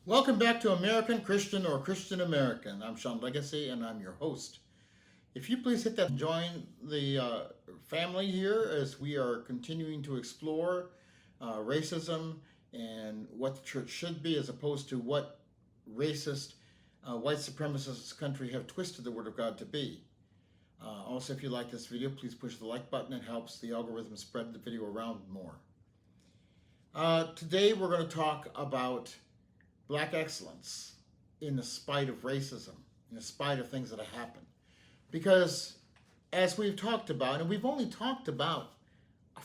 Welcome back to American Christian or Christian American. I'm Sean Legacy and I'm your host. If you please hit that join the family here as we are continuing to explore racism and what the church should be as opposed to what racist white supremacist country have twisted the Word of God to be. Also, if you like this video, please push the like button. It helps the algorithm spread the video around more. Today we're going to talk about black excellence in the spite of racism, in the spite of things that have happened. Because as we've talked about, and we've only talked about a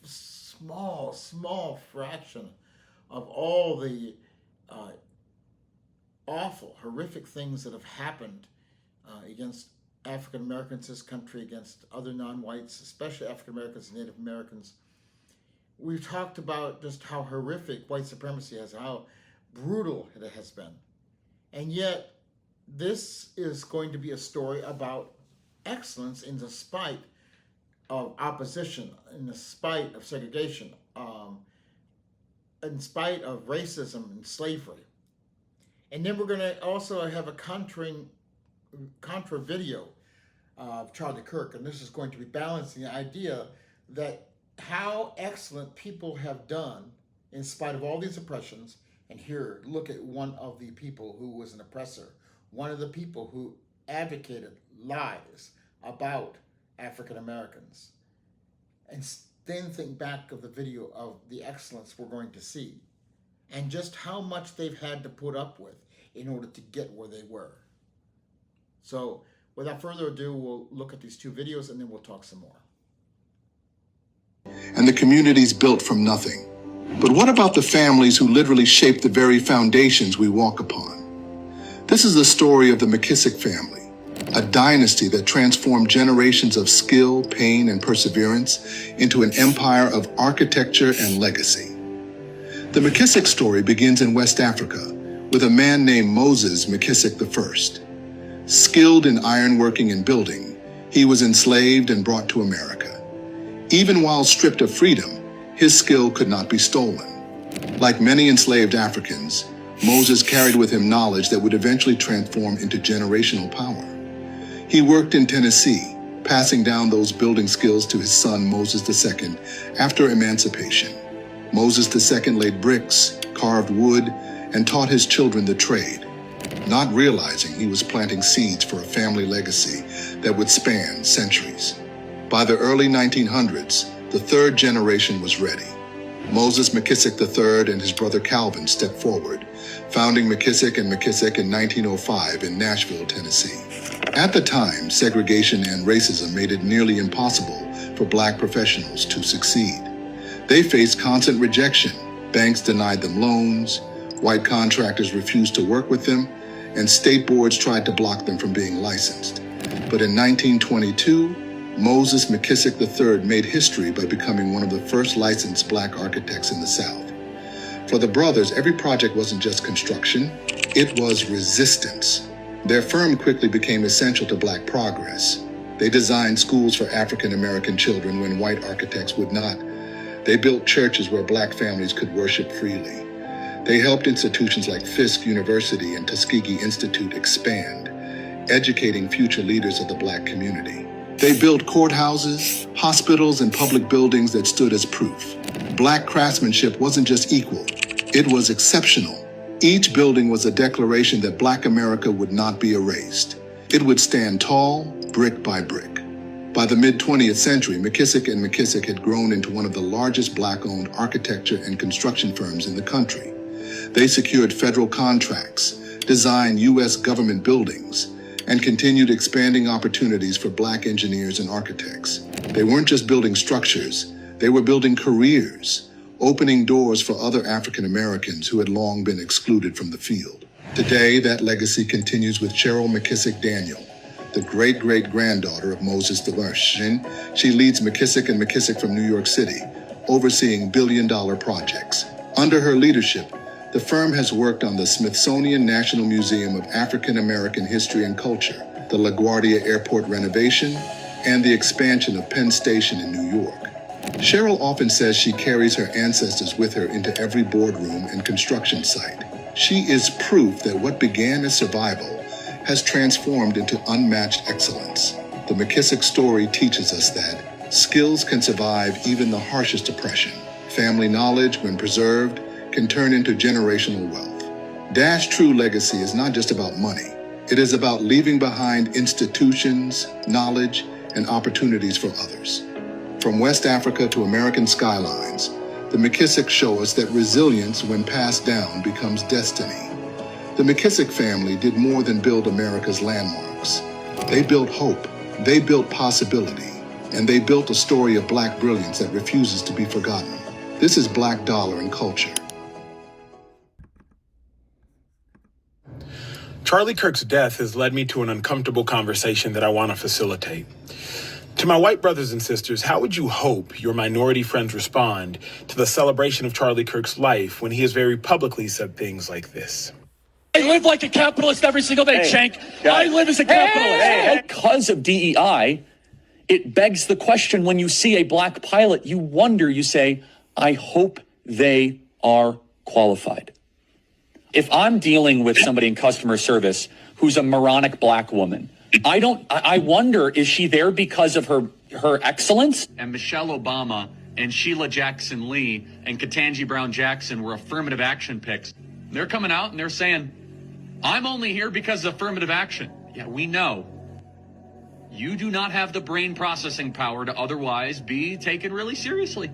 small fraction of all the awful, horrific things that have happened against African Americans in this country, against other non-whites, especially African Americans and Native Americans. We've talked about just how horrific white supremacy is, how brutal it has been. And yet, this is going to be a story about excellence in the spite of opposition, in the spite of segregation, in spite of racism and slavery. And then we're going to also have a contra video of Charlie Kirk, and this is going to be balancing the idea that how excellent people have done in spite of all these oppressions. And here, look at one of the people who was an oppressor, one of the people who advocated lies about African Americans. And then think back of the video of the excellence we're going to see and just how much they've had to put up with in order to get where they were. So without further ado, we'll look at these two videos and then we'll talk some more. And the communities built from nothing. But what about the families who literally shaped the very foundations we walk upon? This is the story of the McKissick family, a dynasty that transformed generations of skill, pain, and perseverance into an empire of architecture and legacy. The McKissick story begins in West Africa with a man named Moses McKissick I. Skilled in ironworking and building, he was enslaved and brought to America. Even while stripped of freedom, his skill could not be stolen. Like many enslaved Africans, Moses carried with him knowledge that would eventually transform into generational power. He worked in Tennessee, passing down those building skills to his son Moses II after emancipation. Moses II laid bricks, carved wood, and taught his children the trade, not realizing he was planting seeds for a family legacy that would span centuries. By the early 1900s, the third generation was ready. Moses McKissick III and his brother Calvin stepped forward, founding McKissick & McKissick in 1905 in Nashville, Tennessee. At the time, segregation and racism made it nearly impossible for black professionals to succeed. They faced constant rejection. Banks denied them loans, white contractors refused to work with them, and state boards tried to block them from being licensed. But in 1922, Moses McKissick III made history by becoming one of the first licensed black architects in the South. For the brothers, every project wasn't just construction, it was resistance. Their firm quickly became essential to black progress. They designed schools for African American children when white architects would not. They built churches where black families could worship freely. They helped institutions like Fisk University and Tuskegee Institute expand, educating future leaders of the black community. They built courthouses, hospitals, and public buildings that stood as proof. Black craftsmanship wasn't just equal, it was exceptional. Each building was a declaration that Black America would not be erased. It would stand tall, brick by brick. By the mid-20th century, McKissick & McKissick had grown into one of the largest black-owned architecture and construction firms in the country. They secured federal contracts, designed U.S. government buildings, and continued expanding opportunities for black engineers and architects. They weren't just building structures, they were building careers, opening doors for other African Americans who had long been excluded from the field. Today, that legacy continues with Cheryl McKissick Daniel, the great-great-granddaughter of Moses I. She leads McKissick & McKissick from New York City, overseeing billion-dollar projects. Under her leadership, the firm has worked on the Smithsonian National Museum of African American History and Culture, the LaGuardia Airport renovation, and the expansion of Penn Station in New York. Cheryl often says she carries her ancestors with her into every boardroom and construction site. She is proof that what began as survival has transformed into unmatched excellence. The McKissick story teaches us that skills can survive even the harshest oppression. Family knowledge, when preserved, can turn into generational wealth. Dash True Legacy is not just about money. It is about leaving behind institutions, knowledge, and opportunities for others. From West Africa to American skylines, the McKissick show us that resilience, when passed down, becomes destiny. The McKissick family did more than build America's landmarks. They built hope, they built possibility, and they built a story of Black brilliance that refuses to be forgotten. This is Black Dollar and Culture. Charlie Kirk's death has led me to an uncomfortable conversation that I want to facilitate. To my white brothers and sisters, how would you hope your minority friends respond to the celebration of Charlie Kirk's life when he has very publicly said things like this? I live like a capitalist every single day, Shank. I live as a capitalist. Because of DEI, it begs the question, when you see a Black pilot, you wonder, you say, I hope they are qualified. If I'm dealing with somebody in customer service who's a moronic Black woman, I wonder, is she there because of her excellence? And Michelle Obama and Sheila Jackson Lee and Ketanji Brown Jackson were affirmative action picks. They're coming out and they're saying, I'm only here because of affirmative action. Yeah, we know. You do not have the brain processing power to otherwise be taken really seriously.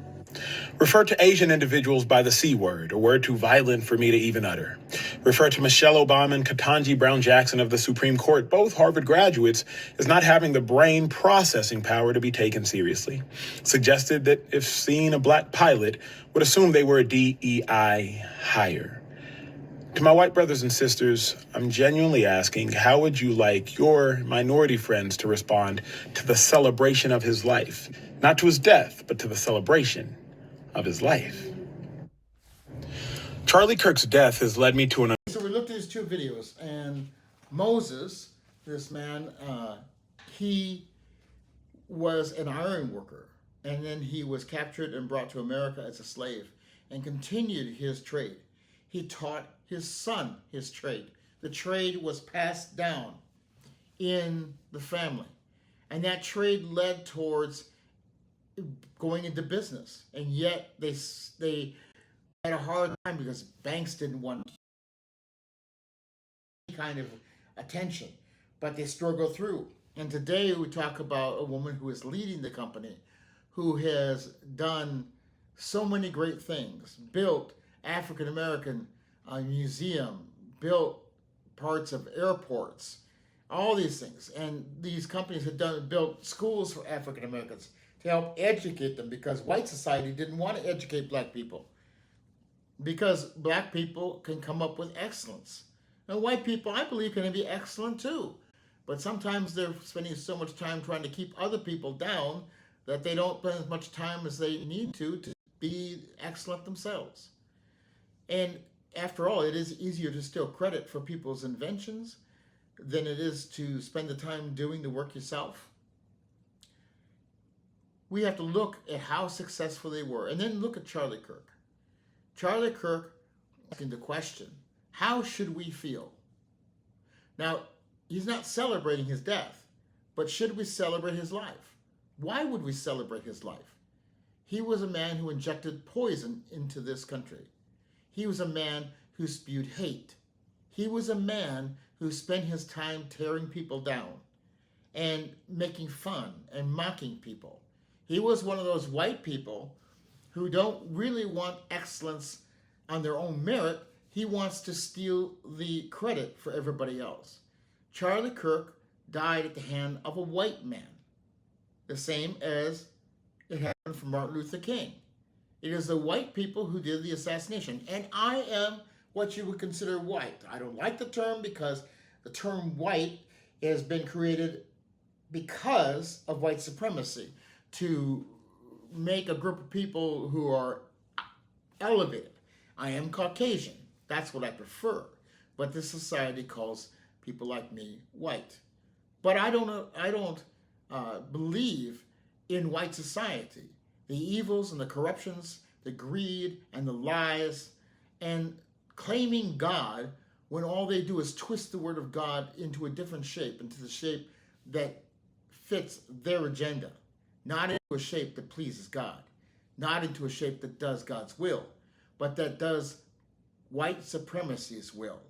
Refer to Asian individuals by the C word, a word too violent for me to even utter. Refer to Michelle Obama and Ketanji Brown Jackson of the Supreme Court, both Harvard graduates, as not having the brain processing power to be taken seriously. Suggested that if seeing a Black pilot, would assume they were a DEI hire. To my white brothers and sisters, I'm genuinely asking, how would you like your minority friends to respond to the celebration of his life? Not to his death, but to the celebration of his life. Charlie Kirk's death has led me to an... So we looked at these two videos, and Moses, this man, he was an iron worker, and then he was captured and brought to America as a slave and continued his trade. He taught his son his trade. The trade was passed down in the family, and that trade led towards going into business, and yet they had a hard time because banks didn't want any kind of attention, but they struggled through. And today we talk about a woman who is leading the company, who has done so many great things, built African American museum, built parts of airports, all these things. And these companies had built schools for African Americans to help educate them, because white society didn't want to educate Black people, because Black people can come up with excellence. And white people, I believe, can be excellent too. But sometimes they're spending so much time trying to keep other people down that they don't spend as much time as they need to be excellent themselves. And after all, it is easier to steal credit for people's inventions than it is to spend the time doing the work yourself. We have to look at how successful they were, and then look at Charlie Kirk. Charlie Kirk asking the question, how should we feel? Now, he's not celebrating his death, but should we celebrate his life? Why would we celebrate his life? He was a man who injected poison into this country. He was a man who spewed hate. He was a man who spent his time tearing people down and making fun and mocking people. He was one of those white people who don't really want excellence on their own merit. He wants to steal the credit for everybody else. Charlie Kirk died at the hand of a white man, the same as it happened for Martin Luther King. It is the white people who did the assassination. And I am what you would consider white. I don't like the term, because the term white has been created because of white supremacy, to make a group of people who are elevated. I am Caucasian. That's what I prefer. But this society calls people like me white. But I don't believe in white society. The evils and the corruptions, the greed and the lies, and claiming God when all they do is twist the word of God into a different shape, into the shape that fits their agenda, not into a shape that pleases God, not into a shape that does God's will, but that does white supremacy's will.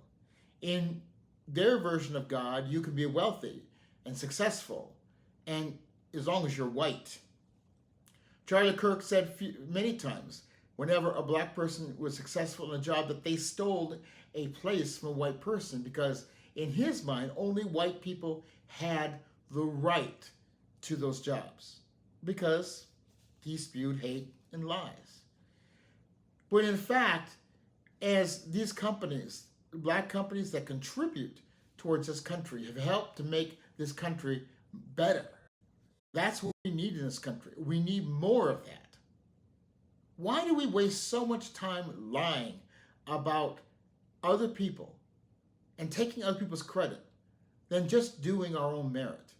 In their version of God, you can be wealthy and successful, and as long as you're white. Charlie Kirk said many times, whenever a black person was successful in a job, that they stole a place from a white person, because in his mind, only white people had the right to those jobs, because he spewed hate and lies. But in fact, as these companies, black companies that contribute towards this country, have helped to make this country better. That's what we need in this country. We need more of that. Why do we waste so much time lying about other people and taking other people's credit than just doing our own merit?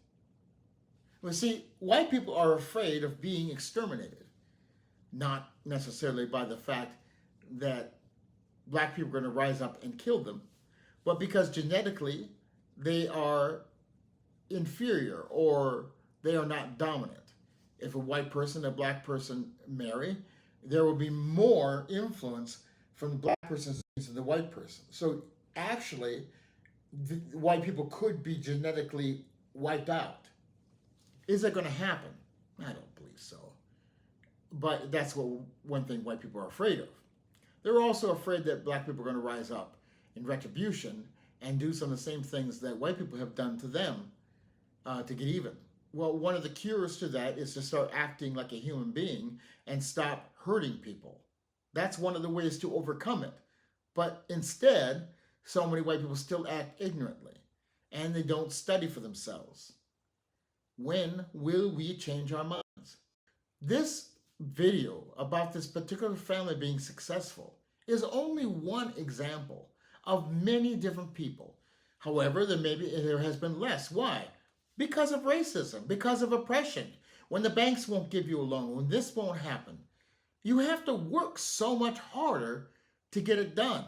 Well, see, white people are afraid of being exterminated, not necessarily by the fact that black people are going to rise up and kill them, but because genetically they are inferior or they are not dominant. If a white person and a black person marry, there will be more influence from the black person than the white person. So actually, white people could be genetically wiped out. Is that going to happen? I don't believe so. But that's one thing white people are afraid of. They're also afraid that black people are going to rise up in retribution and do some of the same things that white people have done to them to get even. Well, one of the cures to that is to start acting like a human being and stop hurting people. That's one of the ways to overcome it. But instead, so many white people still act ignorantly, and they don't study for themselves. When will we change our minds? This video about this particular family being successful is only one example of many different people. However, there has been less. Why? Because of racism, because of oppression. When the banks won't give you a loan, when this won't happen, you have to work so much harder to get it done.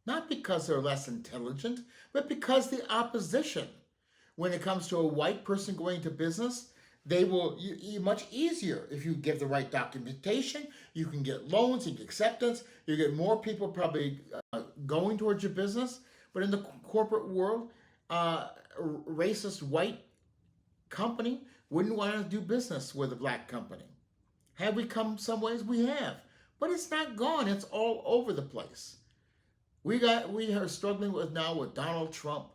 Not because they're less intelligent, but because the opposition. When it comes to a white person going to business, they will much easier if you give the right documentation. You can get loans, you get acceptance, you get more people probably going towards your business. But in the corporate world, racist white company wouldn't want to do business with a black company. Have we come some ways? We have, but it's not gone. It's all over the place. We are struggling with Donald Trump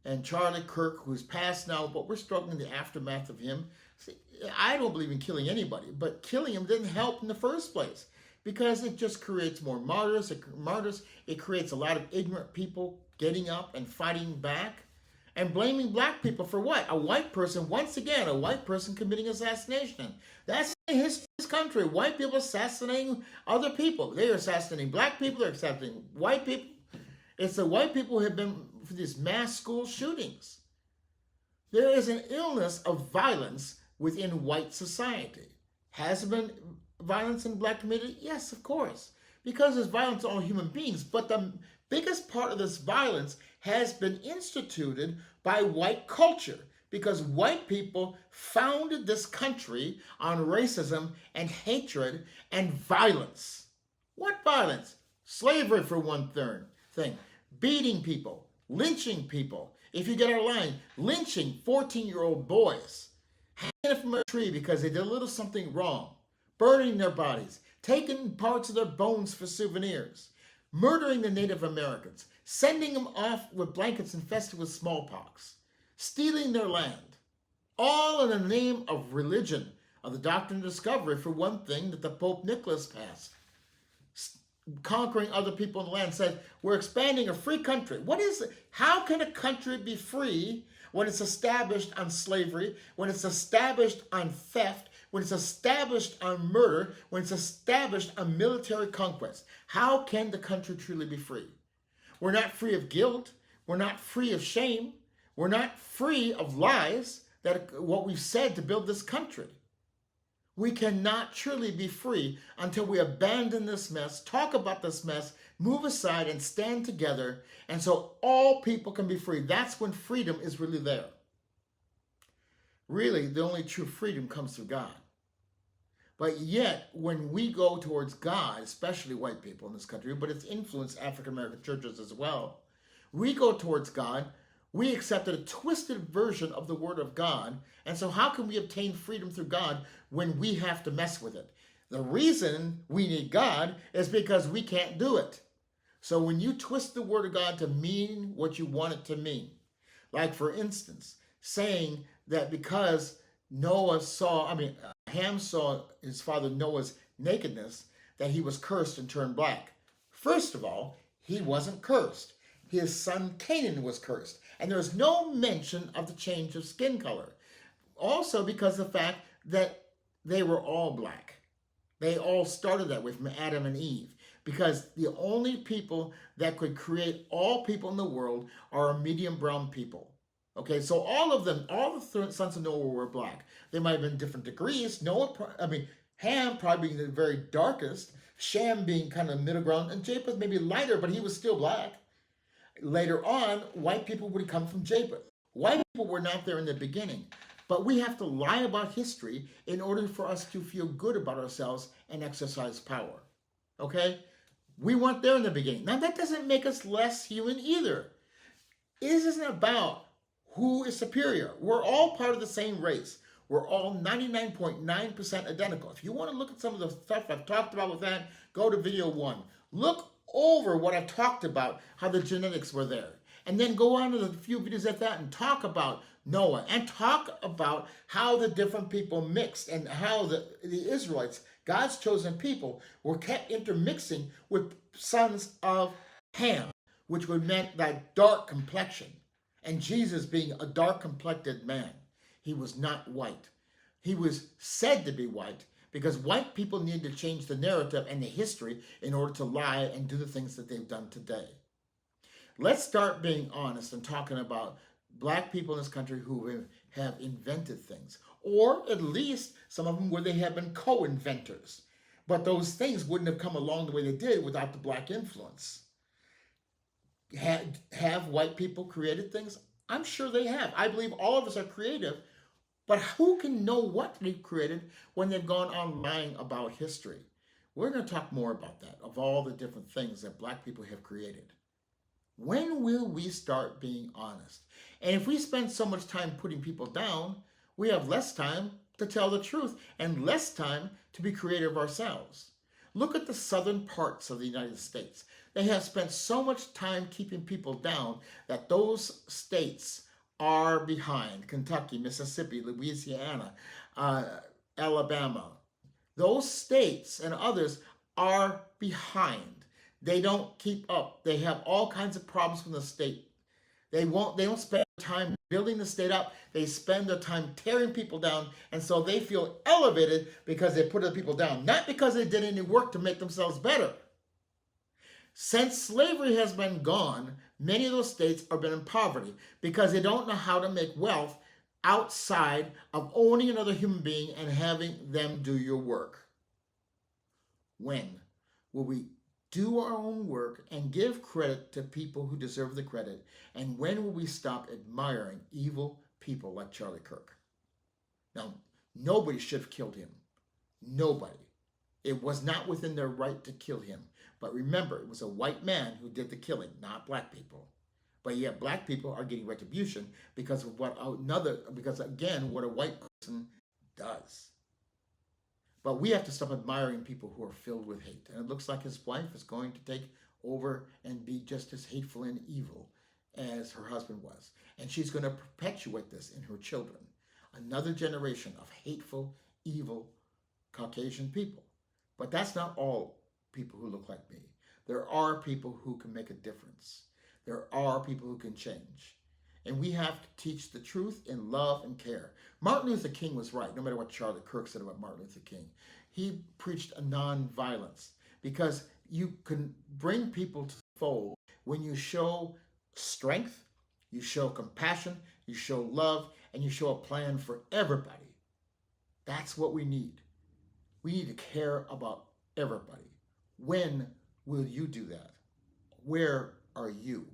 and Charlie Kirk, who's passed now, but we're struggling in the aftermath of him. See, I don't believe in killing anybody, but killing him didn't help in the first place, because it just creates more martyrs. It creates a lot of ignorant people getting up and fighting back and blaming black people for what? A white person, once again, a white person committing assassination. That's the history of this country. White people assassinating other people. They are assassinating black people. They're assassinating white people. It's the white people who have been for these mass school shootings. There is an illness of violence within white society. Has there been violence in the black community? Yes, of course, because there's violence on all human beings. But the biggest part of this violence has been instituted by white culture, because white people founded this country on racism and hatred and violence. What violence? Slavery for one thing. Beating people, lynching people. If you get our line, lynching 14-year-old boys, hanging from a tree because they did a little something wrong, burning their bodies, taking parts of their bones for souvenirs, murdering the Native Americans, sending them off with blankets infested with smallpox, stealing their land, all in the name of religion, of the doctrine of discovery, for one thing, that the Pope Nicholas passed. Conquering other people in the land, said, we're expanding a free country. What is it? How can a country be free when it's established on slavery, when it's established on theft, when it's established on murder, when it's established on military conquest? How can the country truly be free? We're not free of guilt. We're not free of shame. We're not free of lies, that what we've said to build this country. We cannot truly be free until we abandon this mess, talk about this mess, Move aside and stand together, and so all people can be free. That's when freedom is really there. Really, the only true freedom comes through God. But yet, when we go towards God, especially white people in this country, but it's influenced African American churches as well, we go towards God, we accepted a twisted version of the Word of God, and so how can we obtain freedom through God when we have to mess with it? The reason we need God is because we can't do it. So when you twist the Word of God to mean what you want it to mean, like for instance, saying that because Ham saw his father Noah's nakedness, that he was cursed and turned black. First of all, he wasn't cursed. His son Canaan was cursed. And there's no mention of the change of skin color. Also because of the fact that they were all black. They all started that way from Adam and Eve. Because the only people that could create all people in the world are medium brown people. Okay, so all the sons of Noah were black. They might have been different degrees. Ham probably being the very darkest, Shem being kind of middle ground, and Japheth maybe lighter, but he was still black. Later on, white people would come from Japheth. White people were not there in the beginning. But we have to lie about history in order for us to feel good about ourselves and exercise power. Okay? We weren't there in the beginning. Now, that doesn't make us less human either. It isn't about who is superior. We're all part of the same race. We're all 99.9% identical. If you want to look at some of the stuff I've talked about with that, go to video 1. Look over what I've talked about, how the genetics were there. And then go on to the few videos at that and talk about Noah and talk about how the different people mixed and how the Israelites, God's chosen people, were kept intermixing with sons of Ham, which would meant that dark complexion. And Jesus being a dark-complected man, he was not white. He was said to be white because white people needed to change the narrative and the history in order to lie and do the things that they've done today. Let's start being honest and talking about black people in this country who have invented things, or at least some of them where they have been co-inventors. But those things wouldn't have come along the way they did without the black influence. Have white people created things? I'm sure they have. I believe all of us are creative, but who can know what they've created when they've gone on lying about history? We're going to talk more about that, of all the different things that black people have created. When will we start being honest? And if we spend so much time putting people down, we have less time to tell the truth and less time to be creative ourselves. Look at the southern parts of the United States. They have spent so much time keeping people down that those states are behind. Kentucky, Mississippi, Louisiana, Alabama. Those states and others are behind. They don't keep up. They have all kinds of problems from the state. They don't spend time building the state up. They spend their time tearing people down, and so they feel elevated because they put other people down, not because they did any work to make themselves better. Since slavery has been gone, many of those states have been in poverty because they don't know how to make wealth outside of owning another human being and having them do your work. When will we do our own work and give credit to people who deserve the credit? And when will we stop admiring evil people like Charlie Kirk? Now, nobody should have killed him. Nobody. It was not within their right to kill him. But remember, it was a white man who did the killing, not black people. But yet black people are getting retribution because of what a white person does. But we have to stop admiring people who are filled with hate. And it looks like his wife is going to take over and be just as hateful and evil as her husband was. And she's going to perpetuate this in her children. Another generation of hateful, evil Caucasian people. But that's not all people who look like me. There are people who can make a difference. There are people who can change. And we have to teach the truth in love and care. Martin Luther King was right, no matter what Charlie Kirk said about Martin Luther King. He preached a non-violence because you can bring people to the fold when you show strength, you show compassion, you show love, and you show a plan for everybody. That's what we need. We need to care about everybody. When will you do that? Where are you?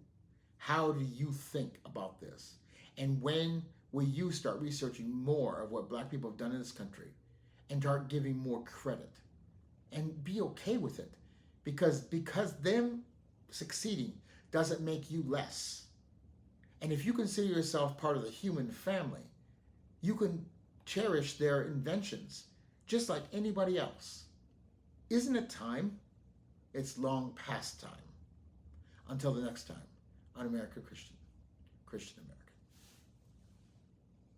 How do you think about this? And when will you start researching more of what black people have done in this country and start giving more credit and be okay with it? Because them succeeding doesn't make you less. And if you consider yourself part of the human family, you can cherish their inventions just like anybody else. Isn't it time? It's long past time. Until the next time on America Christian America.